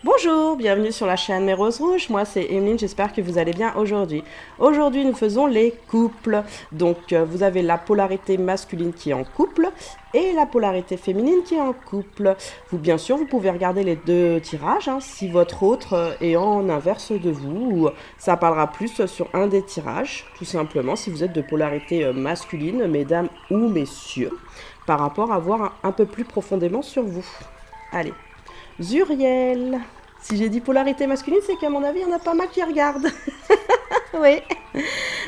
Bonjour, bienvenue sur la chaîne Mes Roses Rouges, moi c'est Emeline, j'espère que vous allez bien aujourd'hui. Aujourd'hui nous faisons les couples, donc vous avez la polarité masculine qui est en couple et la polarité féminine qui est en couple. Vous bien sûr vous pouvez regarder les deux tirages, si votre autre est en inverse de vous, ou ça parlera plus sur un des tirages, tout simplement si vous êtes de polarité masculine, mesdames ou messieurs, par rapport à voir un peu plus profondément sur vous. Allez. Zuriel. Si j'ai dit polarité masculine, c'est qu'à mon avis, il y en a pas mal qui regardent. Oui.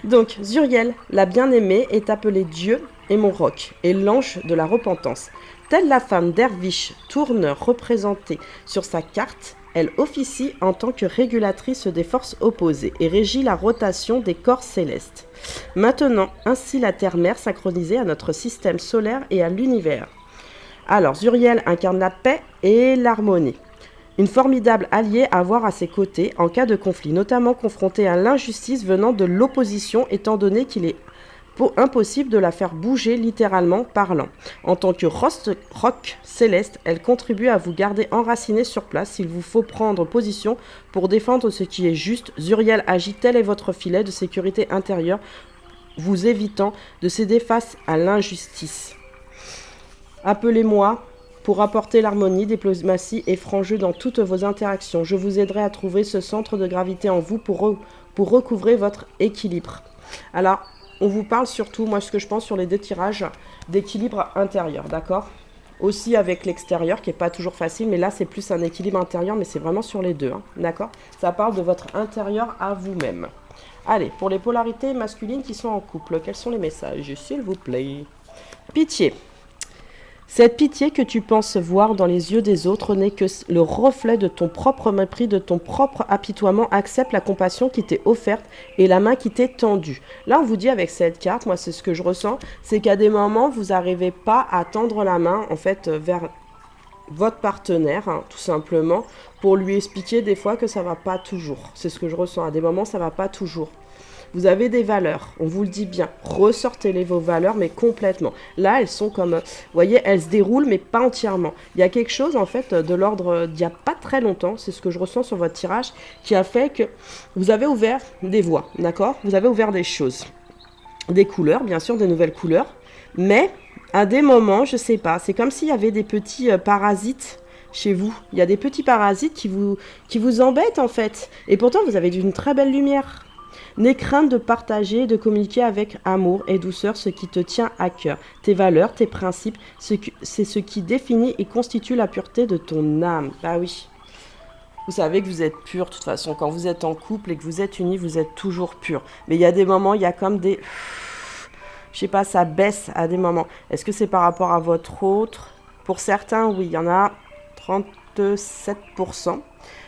Donc, Zuriel, la bien-aimée, est appelée Dieu et mon roc, et l'ange de la repentance. Telle la femme derviche, tourneur représentée sur sa carte, elle officie en tant que régulatrice des forces opposées et régit la rotation des corps célestes. Maintenant, ainsi la Terre-Mère synchronisée à notre système solaire et à l'univers. Alors, Zuriel incarne la paix et l'harmonie. Une formidable alliée à avoir à ses côtés en cas de conflit, notamment confrontée à l'injustice venant de l'opposition, étant donné qu'il est impossible de la faire bouger littéralement parlant. En tant que roc céleste, elle contribue à vous garder enraciné sur place s'il vous faut prendre position pour défendre ce qui est juste. Zuriel agit tel est votre filet de sécurité intérieure, vous évitant de céder face à l'injustice. Appelez-moi pour apporter l'harmonie, diplomatie et franc jeu dans toutes vos interactions. Je vous aiderai à trouver ce centre de gravité en vous pour recouvrer votre équilibre. Alors, on vous parle surtout, moi ce que je pense sur les deux tirages, d'équilibre intérieur, d'accord? Aussi avec l'extérieur qui n'est pas toujours facile, mais là c'est plus un équilibre intérieur, mais c'est vraiment sur les deux, d'accord? Ça parle de votre intérieur à vous-même. Allez, pour les polarités masculines qui sont en couple, quels sont les messages, s'il vous plaît? Pitié. Cette pitié que tu penses voir dans les yeux des autres n'est que le reflet de ton propre mépris, de ton propre apitoiement. Accepte la compassion qui t'est offerte et la main qui t'est tendue. Là, on vous dit avec cette carte, moi c'est ce que je ressens, c'est qu'à des moments, vous n'arrivez pas à tendre la main en fait vers votre partenaire, tout simplement, pour lui expliquer des fois que ça va pas toujours. C'est ce que je ressens. À des moments, ça va pas toujours. Vous avez des valeurs, on vous le dit bien, ressortez-les vos valeurs, mais complètement. Là, elles sont comme, vous voyez, elles se déroulent, mais pas entièrement. Il y a quelque chose, en fait, de l'ordre d'il n'y a pas très longtemps, c'est ce que je ressens sur votre tirage, qui a fait que vous avez ouvert des voies, d'accord? Vous avez ouvert des choses. Des couleurs, bien sûr, des nouvelles couleurs, mais à des moments, je sais pas, c'est comme s'il y avait des petits parasites chez vous. Il y a des petits parasites qui vous embêtent, en fait. Et pourtant, vous avez une très belle lumière. N'aie crainte de partager et de communiquer avec amour et douceur ce qui te tient à cœur. Tes valeurs, tes principes, c'est ce qui définit et constitue la pureté de ton âme. Bah oui. Vous savez que vous êtes pur, de toute façon. Quand vous êtes en couple et que vous êtes unis, vous êtes toujours pur. Mais il y a des moments, il y a comme des... Je sais pas, ça baisse à des moments. Est-ce que c'est par rapport à votre autre? Pour certains, oui, il y en a 37%.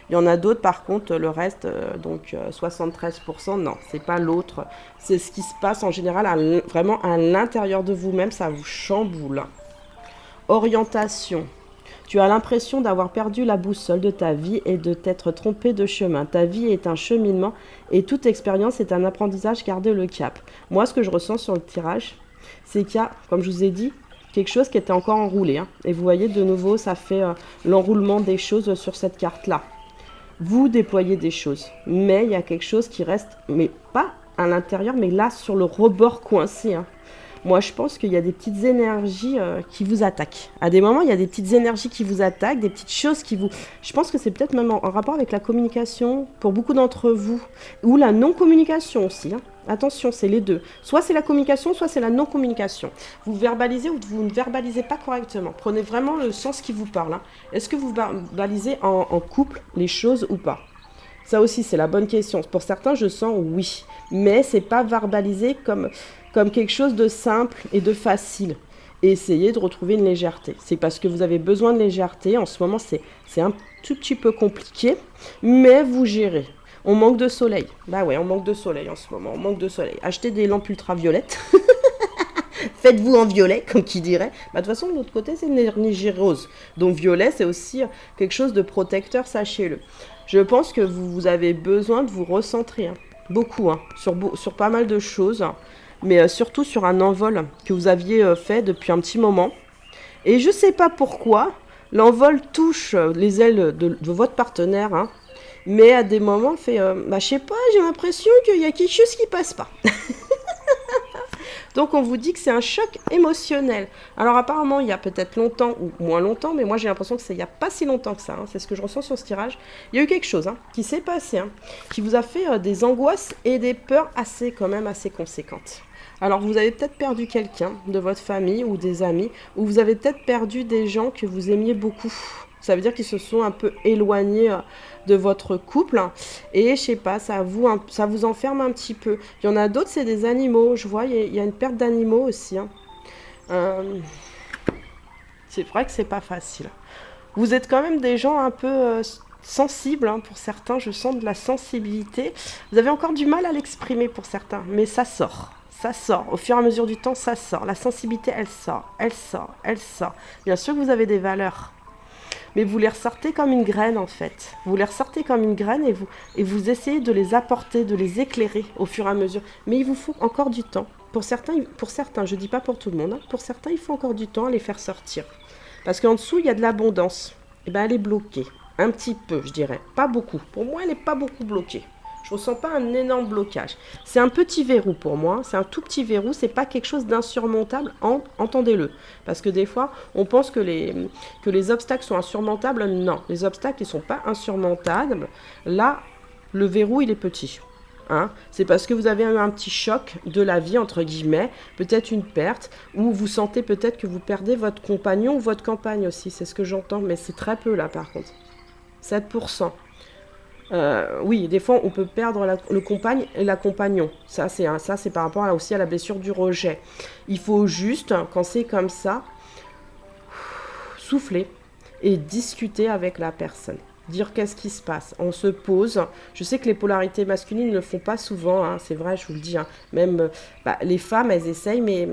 Il y en a d'autres, par contre, le reste, donc 73%, non, c'est pas l'autre. C'est ce qui se passe en général vraiment à l'intérieur de vous-même, ça vous chamboule. Orientation. Tu as l'impression d'avoir perdu la boussole de ta vie et de t'être trompé de chemin. Ta vie est un cheminement et toute expérience est un apprentissage, gardez le cap. Moi, ce que je ressens sur le tirage, c'est qu'il y a, comme je vous ai dit, quelque chose qui était encore enroulé. Et vous voyez, de nouveau, ça fait l'enroulement des choses sur cette carte-là. Vous déployez des choses, mais il y a quelque chose qui reste, mais pas à l'intérieur, mais là sur le rebord coincé. Moi, je pense qu'il y a des petites énergies qui vous attaquent. À des moments, il y a des petites énergies qui vous attaquent, des petites choses qui vous... Je pense que c'est peut-être même en rapport avec la communication pour beaucoup d'entre vous, ou la non-communication aussi. Attention, c'est les deux. Soit c'est la communication, soit c'est la non-communication. Vous verbalisez ou vous ne verbalisez pas correctement. Prenez vraiment le sens qui vous parle. Est-ce que vous verbalisez en couple les choses ou pas? Ça aussi, c'est la bonne question. Pour certains, je sens oui. Mais c'est pas verbalisé comme quelque chose de simple et de facile. Et essayez de retrouver une légèreté. C'est parce que vous avez besoin de légèreté. En ce moment, c'est un tout petit peu compliqué. Mais vous gérez. On manque de soleil. Bah ouais, on manque de soleil en ce moment. On manque de soleil. Achetez des lampes ultraviolettes. Faites-vous en violet, comme qui dirait. Bah, de toute façon, de l'autre côté, c'est une énergie rose. Donc violet, c'est aussi quelque chose de protecteur, sachez-le. Je pense que vous avez besoin de vous recentrer. Beaucoup, sur pas mal de choses. Mais surtout sur un envol que vous aviez fait depuis un petit moment. Et je sais pas pourquoi, L'envol touche les ailes de votre partenaire, hein, mais à des moments, fait, je sais pas, j'ai l'impression qu'il y a quelque chose qui passe pas. Donc on vous dit que c'est un choc émotionnel. Alors apparemment il y a peut-être longtemps ou moins longtemps, mais moi j'ai l'impression que c'est il n'y a pas si longtemps que ça, hein, c'est ce que je ressens sur ce tirage. Il y a eu quelque chose qui s'est passé, qui vous a fait des angoisses et des peurs quand même assez conséquentes. Alors vous avez peut-être perdu quelqu'un de votre famille ou des amis, ou vous avez peut-être perdu des gens que vous aimiez beaucoup. Ça veut dire qu'ils se sont un peu éloignés de votre couple. Et je sais pas, ça vous enferme un petit peu. Il y en a d'autres, c'est des animaux. Je vois, il y a une perte d'animaux aussi. C'est vrai que c'est pas facile. Vous êtes quand même des gens un peu sensibles. Pour certains, je sens de la sensibilité. Vous avez encore du mal à l'exprimer pour certains, mais ça sort. Ça sort. Au fur et à mesure du temps, ça sort. La sensibilité, elle sort. Elle sort. Elle sort. Bien sûr que vous avez des valeurs. Mais vous les ressortez comme une graine en fait. Vous les ressortez comme une graine et vous essayez de les apporter, de les éclairer au fur et à mesure. Mais il vous faut encore du temps. Pour certains, je ne dis pas pour tout le monde, pour certains, il faut encore du temps à les faire sortir. Parce qu'en dessous, il y a de l'abondance. Et bien, elle est bloquée. Un petit peu, je dirais. Pas beaucoup. Pour moi, elle n'est pas beaucoup bloquée. Je ne ressens pas un énorme blocage. C'est un petit verrou pour moi. C'est un tout petit verrou. C'est pas quelque chose d'insurmontable. Entendez-le. Parce que des fois, on pense que les obstacles sont insurmontables. Non, les obstacles, ils ne sont pas insurmontables. Là, le verrou, il est petit. C'est parce que vous avez eu un petit choc de la vie, entre guillemets, peut-être une perte, ou vous sentez peut-être que vous perdez votre compagnon ou votre compagne aussi. C'est ce que j'entends, mais c'est très peu là, par contre. 7%. Oui, des fois, on peut perdre le compagne et la compagnon. Ça, c'est par rapport aussi à la blessure du rejet. Il faut juste, quand c'est comme ça, souffler et discuter avec la personne. Dire qu'est-ce qui se passe. On se pose. Je sais que les polarités masculines ne le font pas souvent, c'est vrai, je vous le dis. Même les femmes, elles essayent, mais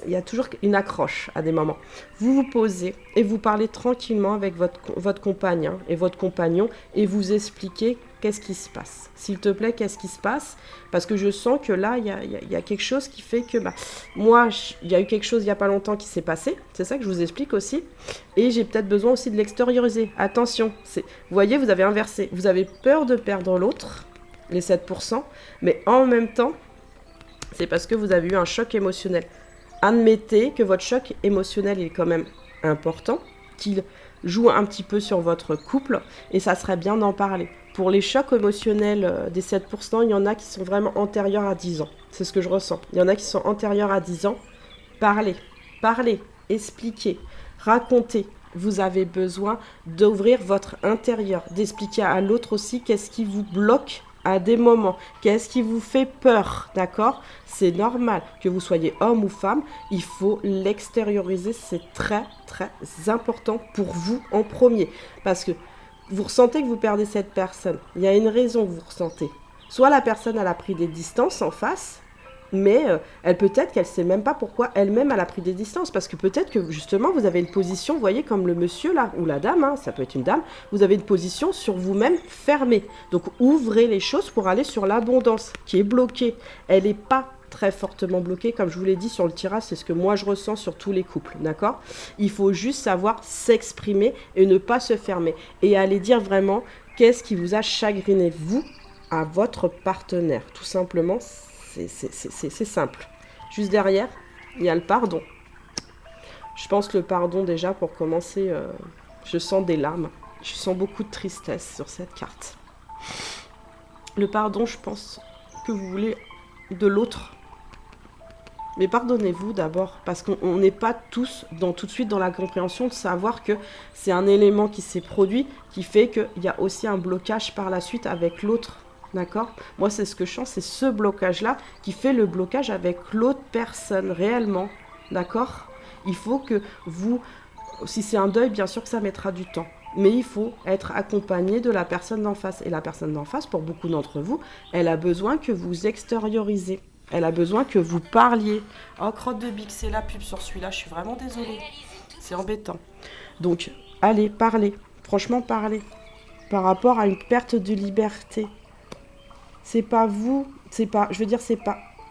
il y a toujours une accroche à des moments. Vous vous posez et vous parlez tranquillement avec votre compagne et votre compagnon et vous expliquez qu'est-ce qui se passe. S'il te plaît, qu'est-ce qui se passe? Parce que je sens que là, il y a quelque chose qui fait que, moi, il y a eu quelque chose il n'y a pas longtemps qui s'est passé. C'est ça que je vous explique aussi. Et j'ai peut-être besoin aussi de l'extérioriser. Attention, vous voyez, vous avez inversé. Vous avez peur de perdre l'autre, les 7%, mais en même temps, c'est parce que vous avez eu un choc émotionnel. Admettez que votre choc émotionnel est quand même important, qu'il joue un petit peu sur votre couple, et ça serait bien d'en parler. Pour les chocs émotionnels des 7%, il y en a qui sont vraiment antérieurs à 10 ans. C'est ce que je ressens. Il y en a qui sont antérieurs à 10 ans. Parlez, expliquez, racontez. Vous avez besoin d'ouvrir votre intérieur, d'expliquer à l'autre aussi qu'est-ce qui vous bloque à des moments, qu'est-ce qui vous fait peur, d'accord? C'est normal que vous soyez homme ou femme, il faut l'extérioriser, c'est très très important pour vous en premier, parce que vous ressentez que vous perdez cette personne, il y a une raison que vous ressentez. Soit la personne elle a pris des distances en face, mais peut-être qu'elle ne sait même pas pourquoi elle-même elle a pris des distances, parce que peut-être que justement vous avez une position, vous voyez, comme le monsieur là, ou la dame, ça peut être une dame, vous avez une position sur vous-même fermée. Donc ouvrez les choses pour aller sur l'abondance qui est bloquée. Elle n'est pas très fortement bloquée, comme je vous l'ai dit sur le tirage, c'est ce que moi je ressens sur tous les couples, d'accord? Il faut juste savoir s'exprimer et ne pas se fermer, et aller dire vraiment qu'est-ce qui vous a chagriné, vous, à votre partenaire, tout simplement. C'est simple. Juste derrière, il y a le pardon. Je pense que le pardon, déjà, pour commencer, je sens des larmes. Je sens beaucoup de tristesse sur cette carte. Le pardon, je pense que vous voulez de l'autre. Mais pardonnez-vous d'abord, parce qu'on n'est pas tous tout de suite dans la compréhension de savoir que c'est un élément qui s'est produit, qui fait qu'il y a aussi un blocage par la suite avec l'autre. D'accord? Moi, c'est ce que je sens, c'est ce blocage-là qui fait le blocage avec l'autre personne, réellement. D'accord? Il faut que vous, si c'est un deuil, bien sûr que ça mettra du temps. Mais il faut être accompagné de la personne d'en face. Et la personne d'en face, pour beaucoup d'entre vous, elle a besoin que vous extériorisez. Elle a besoin que vous parliez. Oh, crotte de bique, c'est la pub sur celui-là, je suis vraiment désolée. C'est embêtant. Donc, allez, parlez. Franchement, parlez. Par rapport à une perte de liberté. C'est pas vous,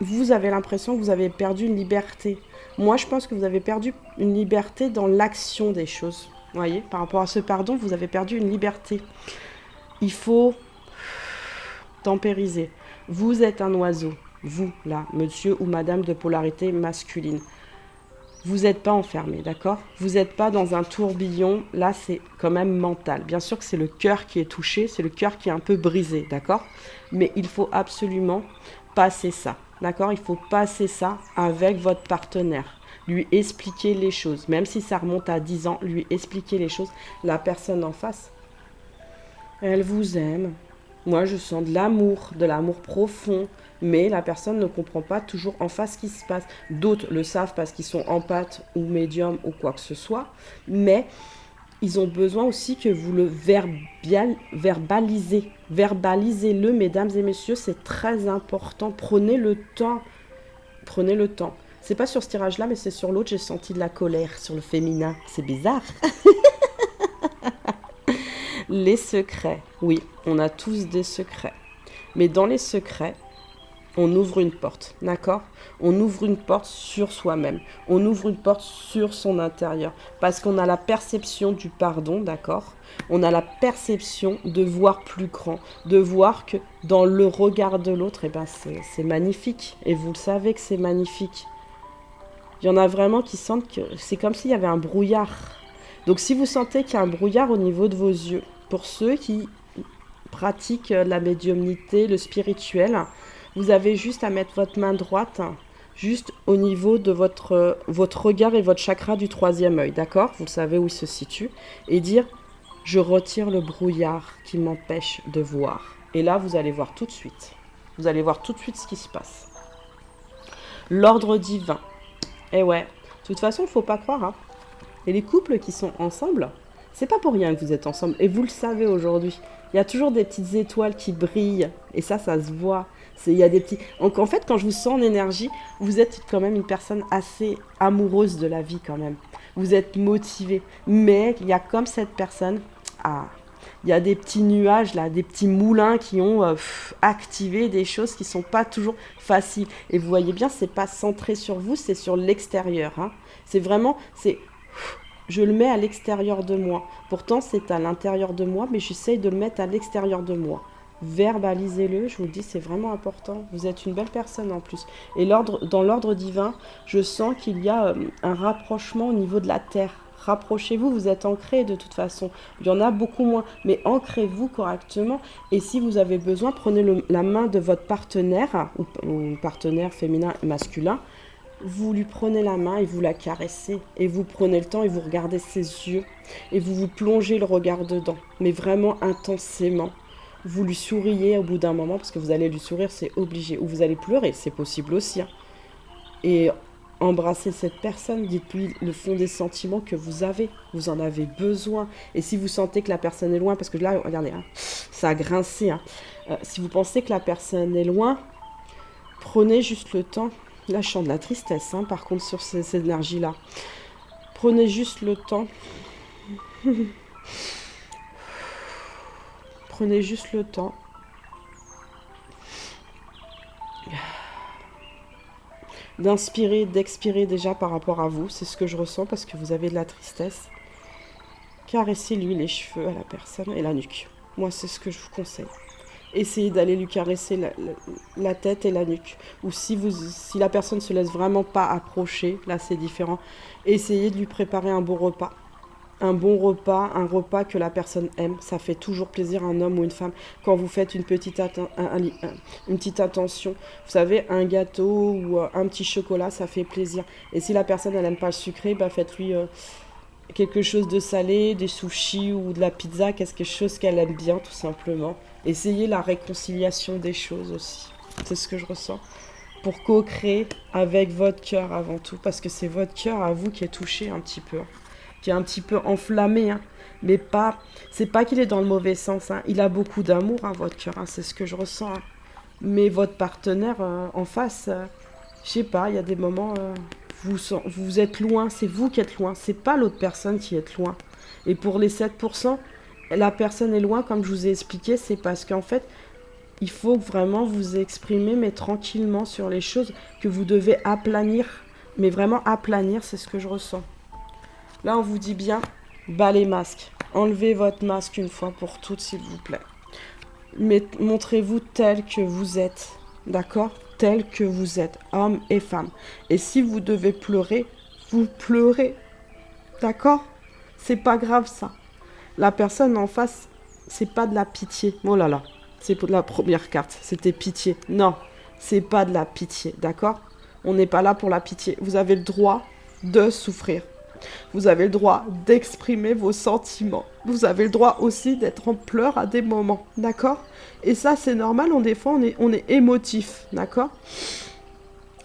vous avez l'impression que vous avez perdu une liberté. Moi, je pense que vous avez perdu une liberté dans l'action des choses, Vous voyez, par rapport à ce pardon, vous avez perdu une liberté. Il faut tempériser. Vous êtes un oiseau. Vous, là, monsieur ou madame de polarité masculine. Vous n'êtes pas enfermé, d'accord? Vous n'êtes pas dans un tourbillon. Là, c'est quand même mental. Bien sûr que c'est le cœur qui est touché, c'est le cœur qui est un peu brisé, d'accord? Mais il faut absolument passer ça, d'accord? Il faut passer ça avec votre partenaire. Lui expliquer les choses. Même si ça remonte à 10 ans, lui expliquer les choses. La personne en face, elle vous aime. Moi, je sens de l'amour profond. Mais la personne ne comprend pas toujours en face ce qui se passe. D'autres le savent parce qu'ils sont empathes ou médiums ou quoi que ce soit. Mais ils ont besoin aussi que vous le verbalisez. Verbalisez-le, mesdames et messieurs, c'est très important. Prenez le temps. Prenez le temps. C'est pas sur ce tirage-là, mais c'est sur l'autre, j'ai senti de la colère, sur le féminin. C'est bizarre. Les secrets. Oui, on a tous des secrets. Mais dans les secrets, on ouvre une porte, d'accord? On ouvre une porte sur soi-même. On ouvre une porte sur son intérieur. Parce qu'on a la perception du pardon, d'accord? On a la perception de voir plus grand. De voir que dans le regard de l'autre, eh ben c'est magnifique. Et vous le savez que c'est magnifique. Il y en a vraiment qui sentent que c'est comme s'il y avait un brouillard. Donc si vous sentez qu'il y a un brouillard au niveau de vos yeux, pour ceux qui pratiquent la médiumnité, le spirituel, vous avez juste à mettre votre main droite juste au niveau de votre regard et votre chakra du 3e œil, d'accord? Vous savez où il se situe. Et dire, je retire le brouillard qui m'empêche de voir. Et là, vous allez voir tout de suite. Vous allez voir tout de suite ce qui se passe. L'ordre divin. Eh ouais, de toute façon, il ne faut pas croire. Hein. Et les couples qui sont ensemble, c'est pas pour rien que vous êtes ensemble. Et vous le savez aujourd'hui. Il y a toujours des petites étoiles qui brillent. Et ça se voit. Il y a des petits... Donc en fait, quand je vous sens en énergie, vous êtes quand même une personne assez amoureuse de la vie quand même. Vous êtes motivé. Mais il y a comme cette personne... il y a des petits nuages là, des petits moulins qui ont activé des choses qui ne sont pas toujours faciles. Et vous voyez bien, c'est pas centré sur vous, c'est sur l'extérieur. Hein. C'est vraiment... Je le mets à l'extérieur de moi. Pourtant, c'est à l'intérieur de moi, mais j'essaye de le mettre à l'extérieur de moi. Verbalisez-le, je vous le dis, c'est vraiment important. Vous êtes une belle personne en plus. Et dans l'ordre divin, je sens qu'il y a un rapprochement au niveau de la terre. Rapprochez-vous, vous êtes ancrés de toute façon. Il y en a beaucoup moins, mais ancrez-vous correctement. Et si vous avez besoin, prenez la main de votre partenaire, ou partenaire féminin et masculin. Vous lui prenez la main et vous la caressez. Et vous prenez le temps et vous regardez ses yeux. Et vous vous plongez le regard dedans. Mais vraiment intensément. Vous lui souriez au bout d'un moment, parce que vous allez lui sourire, c'est obligé. Ou vous allez pleurer, c'est possible aussi. Hein. Et embrassez cette personne, dites-lui le fond des sentiments que vous avez. Vous en avez besoin. Et si vous sentez que la personne est loin, parce que là, regardez, hein, ça a grincé. Hein. Si vous pensez que la personne est loin, prenez juste le temps. Là, je sens de la tristesse, hein, par contre, sur ces énergies-là. Prenez juste le temps. Prenez juste le temps. D'inspirer, d'expirer déjà par rapport à vous. C'est ce que je ressens parce que vous avez de la tristesse. Caressez-lui les cheveux à la personne et la nuque. Moi, c'est ce que je vous conseille. Essayez d'aller lui caresser la tête et la nuque. Ou si la personne ne se laisse vraiment pas approcher, là c'est différent, essayez de lui préparer un bon repas. Un bon repas, un repas que la personne aime. Ça fait toujours plaisir à un homme ou une femme quand vous faites une petite attention. Vous savez, un gâteau ou un petit chocolat, ça fait plaisir. Et si la personne elle n'aime pas le sucré, bah faites-lui quelque chose de salé, des sushis ou de la pizza, quelque chose qu'elle aime bien tout simplement. Essayez la réconciliation des choses aussi. C'est ce que je ressens. Pour co-créer avec votre cœur avant tout. Parce que c'est votre cœur à vous qui est touché un petit peu. Qui est un petit peu enflammé. Hein. Mais pas... C'est pas qu'il est dans le mauvais sens. Hein. Il a beaucoup d'amour, hein, votre cœur. Hein. C'est ce que je ressens. Hein. Mais votre partenaire en face, je sais pas, il y a des moments... vous êtes loin. C'est vous qui êtes loin. C'est pas l'autre personne qui est loin. Et pour les 7%... La personne est loin, comme je vous ai expliqué, c'est parce qu'en fait, il faut vraiment vous exprimer, mais tranquillement sur les choses que vous devez aplanir. Mais vraiment aplanir, c'est ce que je ressens. Là, on vous dit bien, Bas les masques. Enlevez votre masque une fois pour toutes, s'il vous plaît. Mais montrez-vous tel que vous êtes. D'accord? Tel que vous êtes, homme et femme. Et si vous devez pleurer, vous pleurez. D'accord? C'est pas grave ça. La personne en face, c'est pas de la pitié. Oh là là, c'est pour la première carte. C'était pitié. Non, c'est pas de la pitié. D'accord? On n'est pas là pour la pitié. Vous avez le droit de souffrir. Vous avez le droit d'exprimer vos sentiments. Vous avez le droit aussi d'être en pleurs à des moments. D'accord? Et ça, c'est normal. Des fois, on est émotif. D'accord?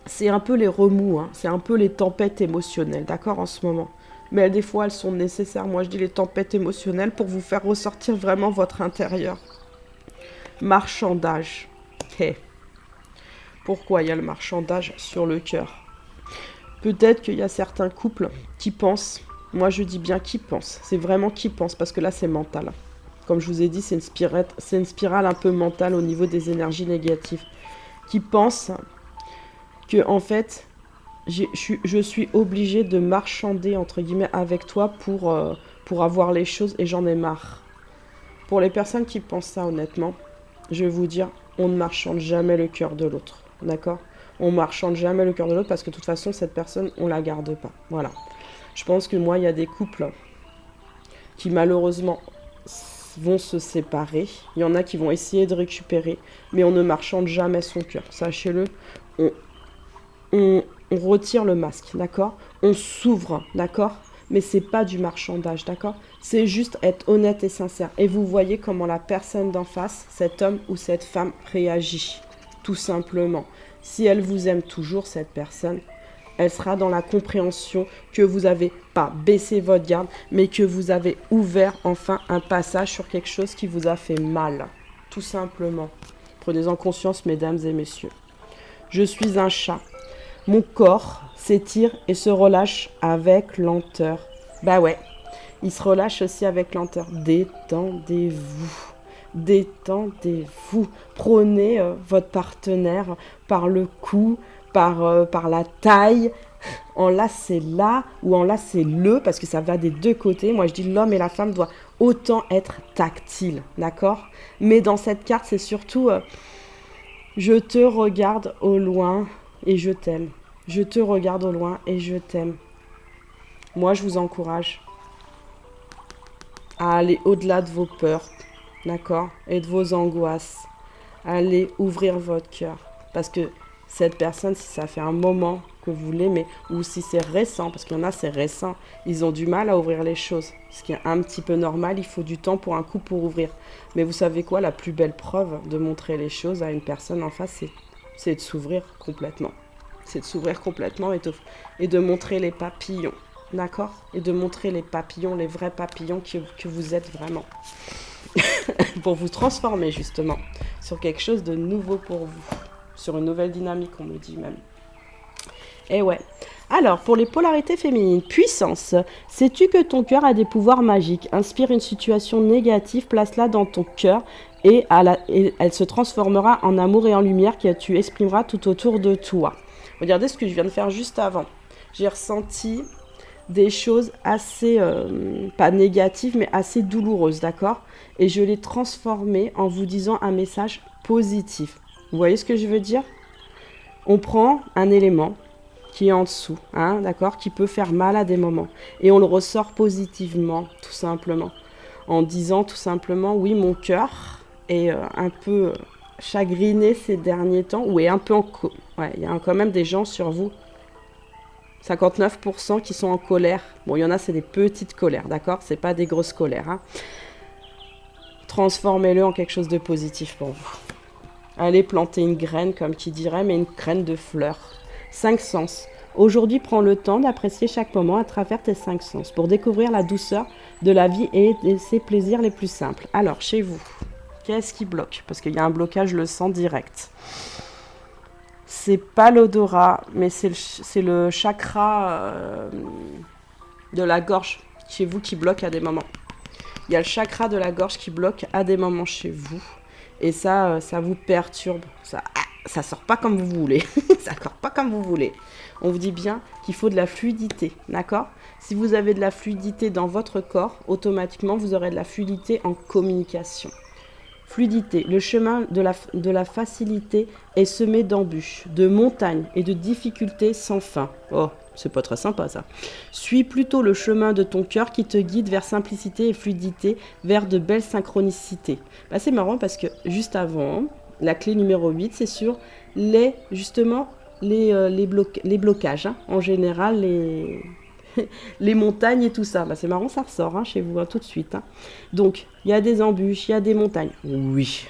C'est un peu les remous. Hein. C'est un peu les tempêtes émotionnelles. D'accord? En ce moment. Mais des fois, elles sont nécessaires. Moi, je dis les tempêtes émotionnelles pour vous faire ressortir vraiment votre intérieur. Marchandage. Hey. Pourquoi il y a le marchandage sur le cœur? Peut-être qu'il y a certains couples qui pensent, moi je dis bien qui pensent, c'est vraiment qui pensent, parce que là c'est mental. Comme je vous ai dit, c'est une spirale un peu mentale au niveau des énergies négatives. Qui pensent que en fait, je suis obligée de marchander entre guillemets avec toi pour avoir les choses et j'en ai marre. Pour les personnes qui pensent ça honnêtement, je vais vous dire, on ne marchande jamais le cœur de l'autre, d'accord? On marchande jamais le cœur de l'autre parce que de toute façon, cette personne, on la garde pas. Voilà. Je pense que moi, il y a des couples qui malheureusement vont se séparer. Il y en a qui vont essayer de récupérer, mais on ne marchande jamais son cœur. Sachez-le, on retire le masque, d'accord? On s'ouvre, d'accord? Mais c'est pas du marchandage, d'accord? C'est juste être honnête et sincère. Et vous voyez comment la personne d'en face, cet homme ou cette femme, réagit. Tout simplement. Si elle vous aime toujours, cette personne, elle sera dans la compréhension que vous n'avez pas baissé votre garde, mais que vous avez ouvert enfin un passage sur quelque chose qui vous a fait mal. Tout simplement. Prenez-en conscience, mesdames et messieurs. Je suis un chat. Mon corps s'étire et se relâche avec lenteur. Bah ouais, il se relâche aussi avec lenteur. Détendez-vous. Détendez-vous. Prenez votre partenaire par le cou, par la taille. Enlacez-la ou enlacez-le parce que ça va des deux côtés. Moi, je dis l'homme et la femme doivent autant être tactiles, d'accord? Mais dans cette carte, c'est surtout je te regarde au loin et je t'aime. Je te regarde au loin et je t'aime. Moi, je vous encourage à aller au-delà de vos peurs. D'accord? Et de vos angoisses. Allez ouvrir votre cœur. Parce que cette personne, si ça fait un moment que vous l'aimez, ou si c'est récent, parce qu'il y en a, c'est récent, ils ont du mal à ouvrir les choses. Ce qui est un petit peu normal, il faut du temps pour un coup pour ouvrir. Mais vous savez quoi? La plus belle preuve de montrer les choses à une personne en face, c'est de s'ouvrir complètement. C'est de s'ouvrir complètement et de montrer les papillons. D'accord? Et de montrer les papillons, les vrais papillons que vous êtes vraiment. Pour vous transformer justement sur quelque chose de nouveau pour vous, sur une nouvelle dynamique, on me dit même. Et ouais. Alors, pour les polarités féminines, puissance. Sais-tu que ton cœur a des pouvoirs magiques? Inspire une situation négative, place-la dans ton cœur et elle se transformera en amour et en lumière que tu exprimeras tout autour de toi. Regardez ce que je viens de faire juste avant. J'ai ressenti des choses assez, pas négatives, mais assez douloureuses, d'accord? Et je l'ai transformé en vous disant un message positif. Vous voyez ce que je veux dire? On prend un élément qui est en dessous, hein, d'accord, qui peut faire mal à des moments. Et on le ressort positivement, tout simplement. En disant tout simplement, oui, mon cœur est un peu chagriné ces derniers temps, ou est un peu ouais, il y a quand même des gens sur vous, 59% qui sont en colère. Bon, il y en a, c'est des petites colères, d'accord? C'est pas des grosses colères, hein. Transformez-le en quelque chose de positif pour vous. Allez planter une graine, comme qui dirait, mais une graine de fleurs. 5 sens. Aujourd'hui, prends le temps d'apprécier chaque moment à travers tes 5 sens pour découvrir la douceur de la vie et de ses plaisirs les plus simples. Alors, chez vous, qu'est-ce qui bloque? Parce qu'il y a un blocage, je le sens direct. C'est pas l'odorat, mais c'est le chakra de la gorge chez vous qui bloque à des moments. Il y a le chakra de la gorge qui bloque à des moments chez vous. Et ça vous perturbe. Ça, ça sort pas comme vous voulez. Ça sort pas comme vous voulez. On vous dit bien qu'il faut de la fluidité, d'accord? Si vous avez de la fluidité dans votre corps, automatiquement, vous aurez de la fluidité en communication. Fluidité, le chemin de la facilité est semé d'embûches, de montagnes et de difficultés sans fin. Oh, c'est pas très sympa ça. Suis plutôt le chemin de ton cœur qui te guide vers simplicité et fluidité, vers de belles synchronicités. Bah, c'est marrant parce que juste avant, la clé numéro 8, c'est sur justement les blocages. Hein. En général, les montagnes et tout ça. Bah, c'est marrant, ça ressort hein, chez vous hein, tout de suite. Hein. Donc, il y a des embûches, il y a des montagnes. Oui.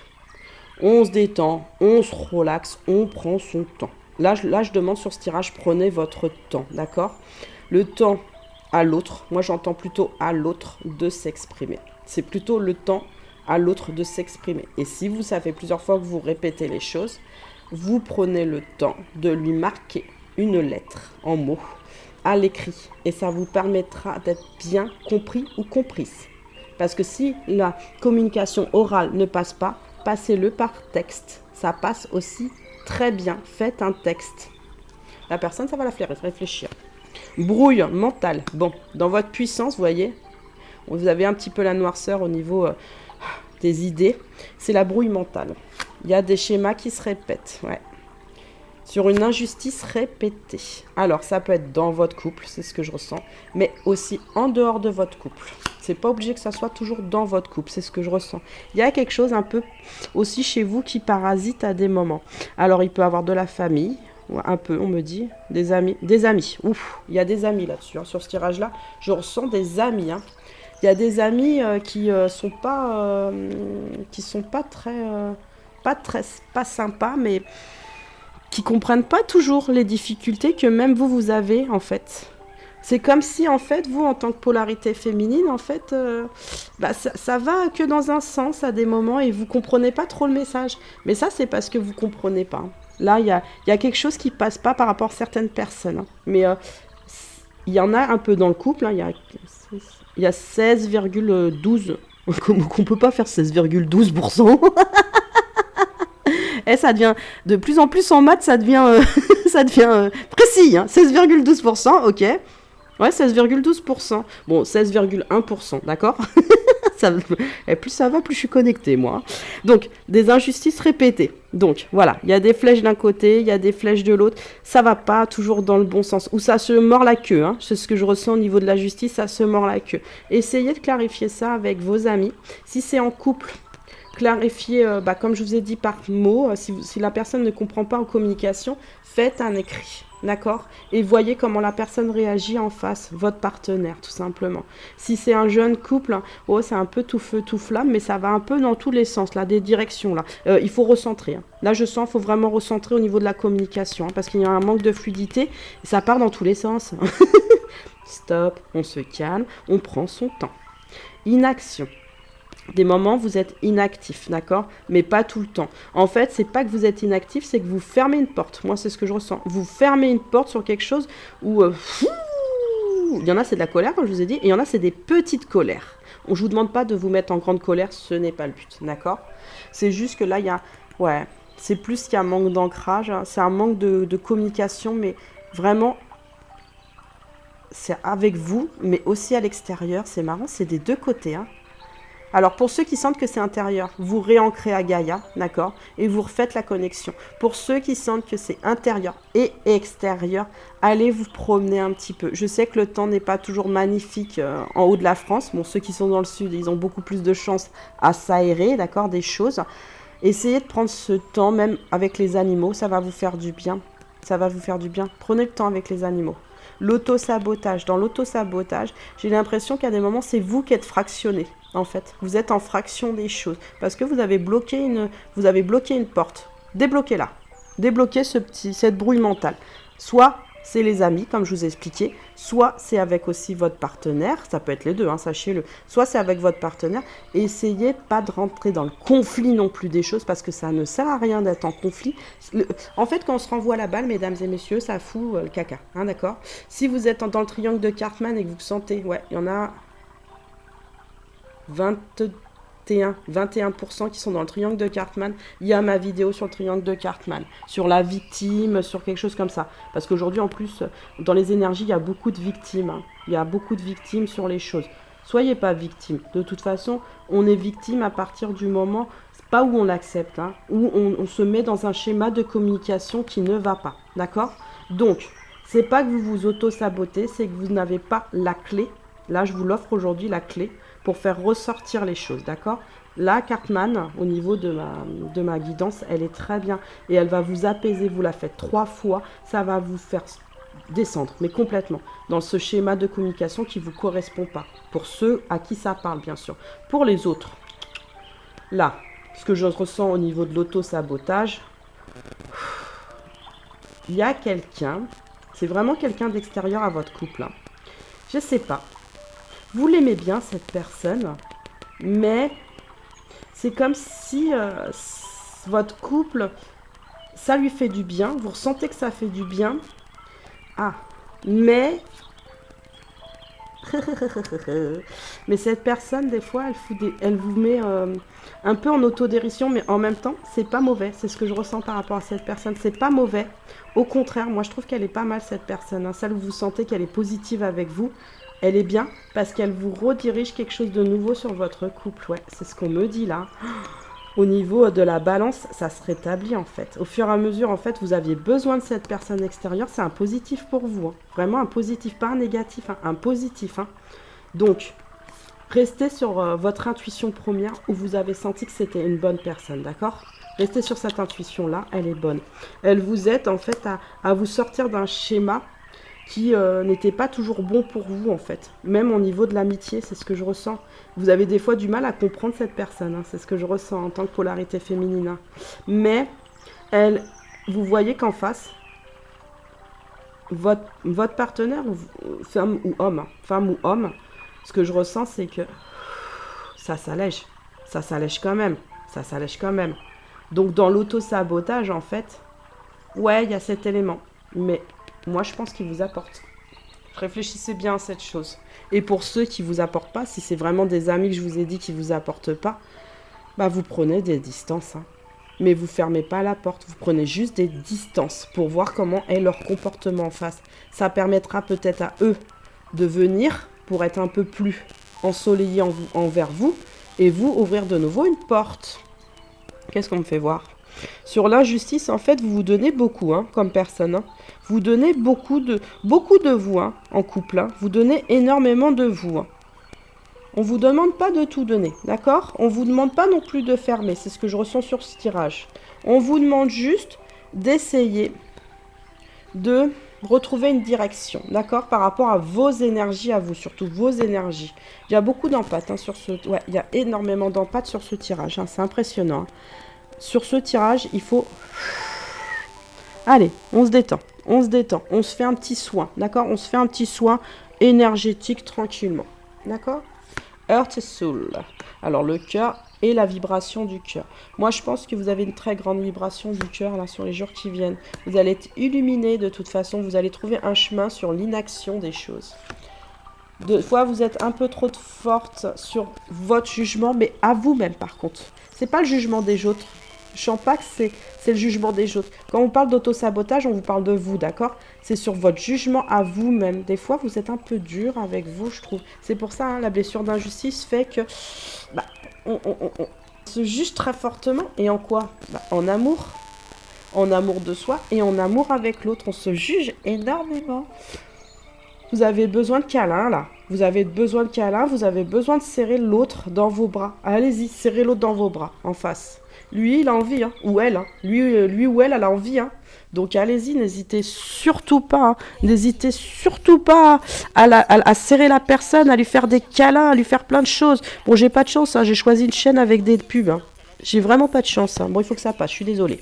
On se détend, on se relaxe, on prend son temps. Là, je demande sur ce tirage, prenez votre temps, d'accord? Le temps à l'autre, moi j'entends plutôt à l'autre de s'exprimer. C'est plutôt le temps à l'autre de s'exprimer. Et si vous, ça fait plusieurs fois que vous répétez les choses, vous prenez le temps de lui marquer une lettre en mots à l'écrit. Et ça vous permettra d'être bien compris ou comprise. Parce que si la communication orale ne passe pas, passez-le par texte. Ça passe aussi très bien. Faites un texte. La personne, ça va la faire réfléchir. Brouille mentale. Bon, dans votre puissance, vous voyez, vous avez un petit peu la noirceur au niveau des idées. C'est la brouille mentale. Il y a des schémas qui se répètent. Ouais. Sur une injustice répétée. Alors, ça peut être dans votre couple, c'est ce que je ressens, mais aussi en dehors de votre couple. C'est pas obligé que ça soit toujours dans votre couple, c'est ce que je ressens. Il y a quelque chose un peu aussi chez vous qui parasite à des moments. Alors, il peut y avoir de la famille, un peu, on me dit, des amis. Des amis, ouf, il y a des amis là-dessus. Hein. Sur ce tirage-là, je ressens des amis. Hein. Il y a des amis qui sont pas pas sympas, mais qui comprennent pas toujours les difficultés que même vous avez en fait. C'est comme si en fait vous en tant que polarité féminine en fait ça va que dans un sens à des moments et vous comprenez pas trop le message. Mais ça c'est parce que vous comprenez pas. Là il y a quelque chose qui passe pas par rapport à certaines personnes. Hein. Mais il y en a un peu dans le couple. Hein. Il y a 16,12. Qu'on peut pas faire 16,12%. Et ça devient de plus en plus en maths, ça devient, précis. Hein. 16,12%, ok. Ouais, 16,12%. Bon, 16,1%, d'accord. Et plus ça va, plus je suis connectée, moi. Donc, des injustices répétées. Donc, voilà, il y a des flèches d'un côté, il y a des flèches de l'autre. Ça va pas toujours dans le bon sens. Ou ça se mord la queue. Hein. C'est ce que je ressens au niveau de la justice, ça se mord la queue. Essayez de clarifier ça avec vos amis. Si c'est en couple, clarifier, comme je vous ai dit, par mots. Si la personne ne comprend pas en communication, faites un écrit. D'accord? Et voyez comment la personne réagit en face, votre partenaire, tout simplement. Si c'est un jeune couple, oh, c'est un peu tout feu, tout flamme, mais ça va un peu dans tous les sens, là, des directions, là. Il faut recentrer. Hein. Là, je sens qu'il faut vraiment recentrer au niveau de la communication, hein, parce qu'il y a un manque de fluidité, et ça part dans tous les sens. Stop, on se calme, on prend son temps. Inaction. Des moments, vous êtes inactif, d'accord? Mais pas tout le temps. En fait, c'est pas que vous êtes inactif, c'est que vous fermez une porte. Moi, c'est ce que je ressens. Vous fermez une porte sur quelque chose où... il y en a, c'est de la colère, comme je vous ai dit, et il y en a, c'est des petites colères. Je vous demande pas de vous mettre en grande colère, ce n'est pas le but, d'accord? C'est juste que là, il y a... Ouais, c'est plus qu'il y a un manque d'ancrage, hein. C'est un manque de communication, mais vraiment... C'est avec vous, mais aussi à l'extérieur. C'est marrant, c'est des deux côtés, hein. Alors, pour ceux qui sentent que c'est intérieur, vous réancrez à Gaïa, d'accord? Et vous refaites la connexion. Pour ceux qui sentent que c'est intérieur et extérieur, allez vous promener un petit peu. Je sais que le temps n'est pas toujours magnifique en haut de la France. Bon, ceux qui sont dans le sud, ils ont beaucoup plus de chance à s'aérer, d'accord, des choses. Essayez de prendre ce temps, même avec les animaux, ça va vous faire du bien. Ça va vous faire du bien. Prenez le temps avec les animaux. L'auto-sabotage. Dans l'auto-sabotage, j'ai l'impression qu'à des moments, c'est vous qui êtes fractionné. En fait, vous êtes en fraction des choses. Parce que vous avez bloqué une porte. Débloquez-la. Débloquez cette brouille mentale. Soit c'est les amis, comme je vous ai expliqué. Soit c'est avec aussi votre partenaire. Ça peut être les deux, hein, sachez-le. Soit c'est avec votre partenaire. Et essayez pas de rentrer dans le conflit non plus des choses. Parce que ça ne sert à rien d'être en conflit. En fait, quand on se renvoie la balle, mesdames et messieurs, ça fout le caca. Hein, d'accord? Si vous êtes dans le triangle de Cartman et que vous sentez... Ouais, il y en a... 21% qui sont dans le triangle de Cartman, il y a ma vidéo sur le triangle de Cartman, sur la victime, sur quelque chose comme ça. Parce qu'aujourd'hui, en plus, dans les énergies, il y a beaucoup de victimes. Hein. Il y a beaucoup de victimes sur les choses. Soyez pas victime. De toute façon, on est victime à partir du moment, pas où on l'accepte, hein, où on se met dans un schéma de communication qui ne va pas. D'accord? Donc, c'est pas que vous vous auto-sabotez, c'est que vous n'avez pas la clé. Là, je vous l'offre aujourd'hui, la clé, pour faire ressortir les choses. D'accord? Là, Cartman, au niveau de ma guidance, elle est très bien. Et elle va vous apaiser. Vous la faites 3 fois. Ça va vous faire descendre, mais complètement, dans ce schéma de communication qui ne vous correspond pas. Pour ceux à qui ça parle, bien sûr. Pour les autres, là, ce que je ressens au niveau de l'auto-sabotage, il y a quelqu'un, c'est vraiment quelqu'un d'extérieur à votre couple. Hein. Je ne sais pas. Vous l'aimez bien, cette personne, mais c'est comme si votre couple, ça lui fait du bien. Vous ressentez que ça fait du bien. Ah, mais... mais cette personne, des fois, elle vous met un peu en autodérision, mais en même temps, c'est pas mauvais. C'est ce que je ressens par rapport à cette personne. C'est pas mauvais. Au contraire, moi, je trouve qu'elle est pas mal, cette personne. Hein. Celle où vous sentez qu'elle est positive avec vous, elle est bien parce qu'elle vous redirige quelque chose de nouveau sur votre couple. Ouais, c'est ce qu'on me dit là. Au niveau de la balance, ça se rétablit en fait. Au fur et à mesure, en fait, vous aviez besoin de cette personne extérieure. C'est un positif pour vous. Hein. Vraiment un positif, pas un négatif, hein, un positif. Hein. Donc, restez sur votre intuition première où vous avez senti que c'était une bonne personne, d'accord? Restez sur cette intuition-là, elle est bonne. Elle vous aide en fait à vous sortir d'un schéma qui n'était pas toujours bon pour vous en fait. Même au niveau de l'amitié, c'est ce que je ressens. Vous avez des fois du mal à comprendre cette personne, hein. C'est ce que je ressens en tant que polarité féminine. Hein. Mais vous voyez qu'en face, votre partenaire, femme ou homme, ce que je ressens, c'est que ça s'allège. Ça s'allège quand même. Ça s'allège quand même. Donc dans l'auto-sabotage, en fait, ouais, il y a cet élément. Mais moi, je pense qu'il vous apporte. Réfléchissez bien à cette chose. Et pour ceux qui ne vous apportent pas, si c'est vraiment des amis que je vous ai dit qui ne vous apportent pas, bah vous prenez des distances. Hein. Mais vous ne fermez pas la porte. Vous prenez juste des distances pour voir comment est leur comportement en face. Ça permettra peut-être à eux de venir pour être un peu plus ensoleillés envers vous et vous ouvrir de nouveau une porte. Qu'est-ce qu'on me fait voir ? Sur l'injustice, en fait, vous vous donnez beaucoup, hein, comme personne. Hein. Vous donnez beaucoup de vous, hein, en couple. Hein. Vous donnez énormément de vous. Hein. On ne vous demande pas de tout donner, d'accord? On ne vous demande pas non plus de fermer, c'est ce que je ressens sur ce tirage. On vous demande juste d'essayer de retrouver une direction, d'accord? Par rapport à vos énergies à vous, surtout vos énergies. Il y a beaucoup d'empathie hein, sur ce... Ouais, il y a énormément d'empathie sur ce tirage, hein, c'est impressionnant. Hein. Sur ce tirage, il faut... Allez, on se détend, on se fait un petit soin, d'accord? On se fait un petit soin énergétique tranquillement, d'accord? Earth Soul. Alors, le cœur et la vibration du cœur. Moi, je pense que vous avez une très grande vibration du cœur, là, sur les jours qui viennent. Vous allez être illuminé de toute façon, vous allez trouver un chemin sur l'inaction des choses. Des fois, vous êtes un peu trop forte sur votre jugement, mais à vous-même, par contre. C'est pas le jugement des autres. Je sens pas que c'est le jugement des autres. Quand on parle d'auto-sabotage, on vous parle de vous, d'accord? C'est sur votre jugement à vous-même. Des fois, vous êtes un peu dur avec vous, je trouve. C'est pour ça, hein, la blessure d'injustice fait que... Bah, on se juge très fortement. Et en quoi? Bah, en amour. En amour de soi et en amour avec l'autre. On se juge énormément. Vous avez besoin de câlin, là. Vous avez besoin de câlin, vous avez besoin de serrer l'autre dans vos bras. Allez-y, serrez l'autre dans vos bras, en face. Lui, il a envie, hein, ou elle. Hein. Lui ou elle a envie. Hein. Donc allez-y, n'hésitez surtout pas. Hein. N'hésitez surtout pas à serrer la personne, à lui faire des câlins, à lui faire plein de choses. Bon, j'ai pas de chance, hein, j'ai choisi une chaîne avec des pubs. Hein. J'ai vraiment pas de chance. Hein. Bon, il faut que ça passe, je suis désolée.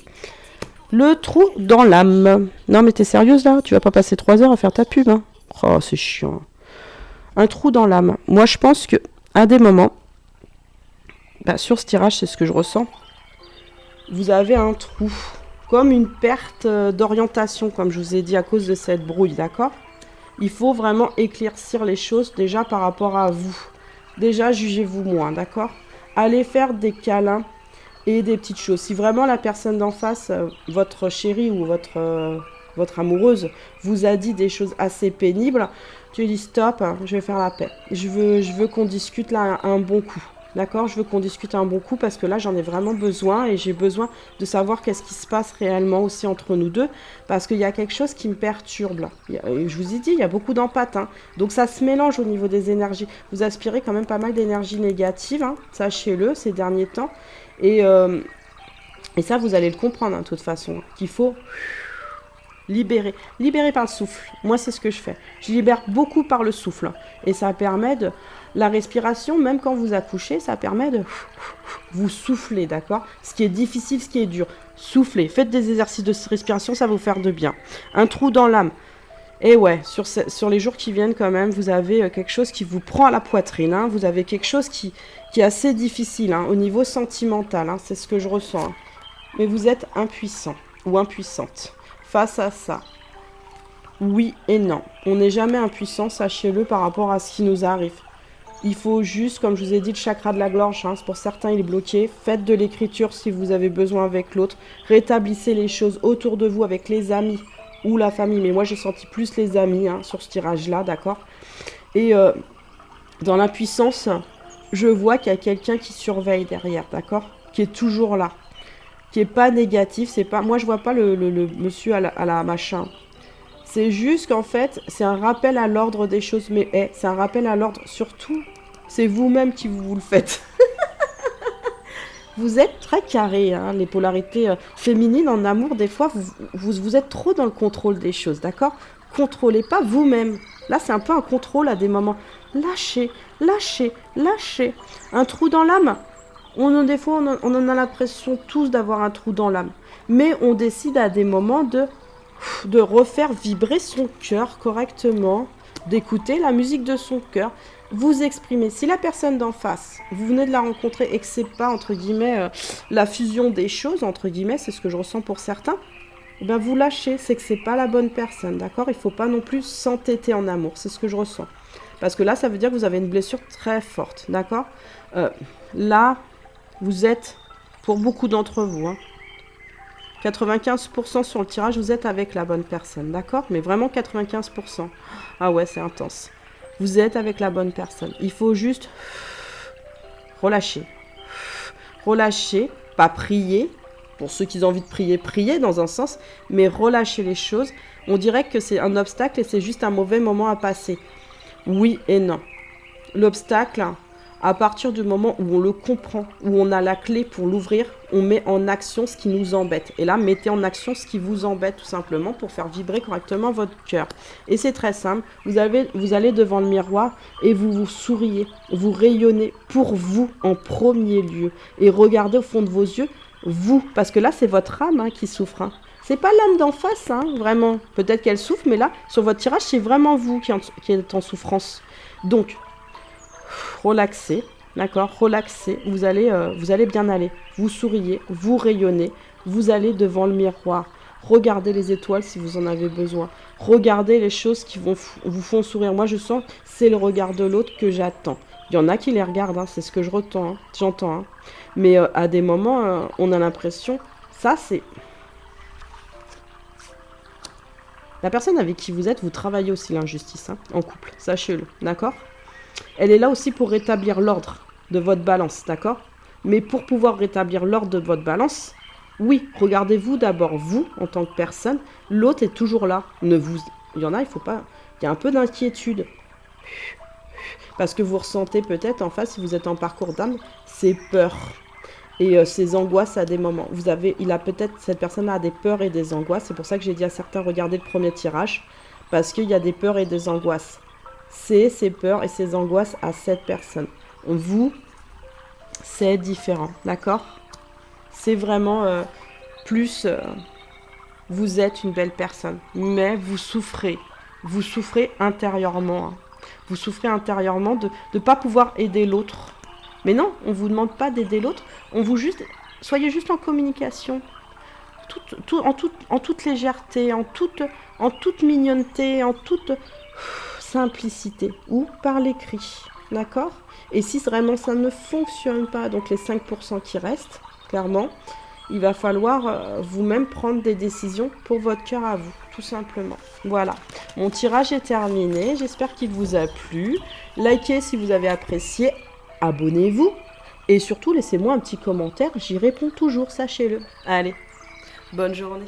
Le trou dans l'âme. Non, mais t'es sérieuse là? Tu vas pas passer 3 heures à faire ta pub. Hein. Oh, c'est chiant. Un trou dans l'âme. Moi, je pense que à des moments, bah, sur ce tirage, c'est ce que je ressens. Vous avez un trou, comme une perte d'orientation, comme je vous ai dit, à cause de cette brouille, d'accord? Il faut vraiment éclaircir les choses déjà par rapport à vous. Déjà, jugez-vous moins, d'accord? allez faire des câlins et des petites choses. Si vraiment la personne d'en face, votre chérie ou votre amoureuse, vous a dit des choses assez pénibles, tu dis stop, je vais faire la paix. Je veux qu'on discute là un bon coup. D'accord? Je veux qu'on discute un bon coup parce que là, j'en ai vraiment besoin et j'ai besoin de savoir qu'est-ce qui se passe réellement aussi entre nous deux parce qu'il y a quelque chose qui me perturbe là. Je vous ai dit, il y a beaucoup d'empathie. Hein. Donc ça se mélange au niveau des énergies. Vous aspirez quand même pas mal d'énergie négative, hein, sachez-le, ces derniers temps. Et ça, vous allez le comprendre hein, de toute façon, qu'il faut libérer. Libérer par le souffle. Moi, c'est ce que je fais. Je libère beaucoup par le souffle. Et ça permet de... La respiration, même quand vous accouchez, ça permet de vous souffler, d'accord? Ce qui est difficile, ce qui est dur. Soufflez. Faites des exercices de respiration, ça va vous faire de bien. Un trou dans l'âme. Et ouais, sur les jours qui viennent quand même, vous avez quelque chose qui vous prend à la poitrine. Hein. Vous avez quelque chose qui est assez difficile hein, au niveau sentimental. Hein. C'est ce que je ressens. Hein. Mais vous êtes impuissant ou impuissante face à ça. Oui et non. On n'est jamais impuissant, sachez-le, par rapport à ce qui nous arrive. Il faut juste, comme je vous ai dit, le chakra de la gorge, hein, pour certains il est bloqué. Faites de l'écriture si vous avez besoin avec l'autre. Rétablissez les choses autour de vous avec les amis ou la famille. Mais moi j'ai senti plus les amis hein, sur ce tirage-là, d'accord? Et dans l'impuissance, je vois qu'il y a quelqu'un qui surveille derrière, d'accord? Qui est toujours là. Qui est pas négatif. C'est pas, moi je vois pas le monsieur à la machin. C'est juste qu'en fait, c'est un rappel à l'ordre des choses. Mais c'est un rappel à l'ordre. Surtout, c'est vous-même qui vous le faites. Vous êtes très carré, hein, les polarités féminines en amour. Des fois, vous êtes trop dans le contrôle des choses, d'accord? Contrôlez pas vous-même. Là, c'est un peu un contrôle à des moments. Lâchez, lâchez, lâchez. Un trou dans l'âme. Des fois, on en a l'impression tous d'avoir un trou dans l'âme. Mais on décide à des moments de refaire vibrer son cœur correctement, d'écouter la musique de son cœur, vous exprimer. Si la personne d'en face, vous venez de la rencontrer et que c'est pas, entre guillemets, la fusion des choses, entre guillemets, c'est ce que je ressens pour certains, eh ben vous lâchez, c'est que c'est pas la bonne personne, d'accord? Il faut pas non plus s'entêter en amour, c'est ce que je ressens. Parce que là, ça veut dire que vous avez une blessure très forte, d'accord? Là, vous êtes, pour beaucoup d'entre vous, hein, 95% sur le tirage, vous êtes avec la bonne personne, d'accord? Mais vraiment 95%. Ah ouais, c'est intense. Vous êtes avec la bonne personne. Il faut juste relâcher. Relâcher, pas prier. Pour ceux qui ont envie de prier, prier dans un sens, mais relâcher les choses. On dirait que c'est un obstacle et c'est juste un mauvais moment à passer. Oui et non. L'obstacle, à partir du moment où on le comprend, où on a la clé pour l'ouvrir, on met en action ce qui nous embête. Et là, mettez en action ce qui vous embête tout simplement pour faire vibrer correctement votre cœur. Et c'est très simple, vous allez devant le miroir et vous vous souriez, vous rayonnez pour vous en premier lieu. Et regardez au fond de vos yeux, vous, parce que là, c'est votre âme hein, qui souffre. Hein. C'est pas l'âme d'en face, hein, vraiment. Peut-être qu'elle souffre, mais là, sur votre tirage, c'est vraiment vous qui êtes en souffrance. Donc, relaxez, d'accord, relaxez, vous allez bien aller, vous souriez, vous rayonnez, vous allez devant le miroir, regardez les étoiles si vous en avez besoin, regardez les choses qui vous font sourire. Moi je sens, c'est le regard de l'autre que j'attends. Il y en a qui les regardent, hein, c'est ce que j'entends, hein. Mais à des moments, on a l'impression, ça c'est... La personne avec qui vous êtes, vous travaillez aussi l'injustice, hein, en couple, sachez-le, d'accord ? Elle est là aussi pour rétablir l'ordre de votre balance, d'accord? Mais pour pouvoir rétablir l'ordre de votre balance, oui, regardez-vous d'abord, vous, en tant que personne. L'autre est toujours là. Il y en a, il faut pas... Il y a un peu d'inquiétude. Parce que vous ressentez peut-être en face, si vous êtes en parcours d'âme, ces peurs et ces angoisses à des moments. Cette personne-là a des peurs et des angoisses. C'est pour ça que j'ai dit à certains, regardez le premier tirage. Parce qu'il y a des peurs et des angoisses. C'est ces peurs et ces angoisses à cette personne. Vous, c'est différent, d'accord? C'est vraiment plus... vous êtes une belle personne, mais vous souffrez intérieurement. Hein. Vous souffrez intérieurement de ne pas pouvoir aider l'autre. Mais non, on ne vous demande pas d'aider l'autre, soyez juste en communication. En toute légèreté, en toute mignonneté, en toute... simplicité ou par l'écrit, d'accord? Et si vraiment ça ne fonctionne pas, donc les 5% qui restent, clairement, il va falloir vous-même prendre des décisions pour votre cœur à vous, tout simplement. Voilà, mon tirage est terminé, j'espère qu'il vous a plu. Likez si vous avez apprécié, abonnez-vous et surtout laissez-moi un petit commentaire, j'y réponds toujours, sachez-le. Allez, bonne journée.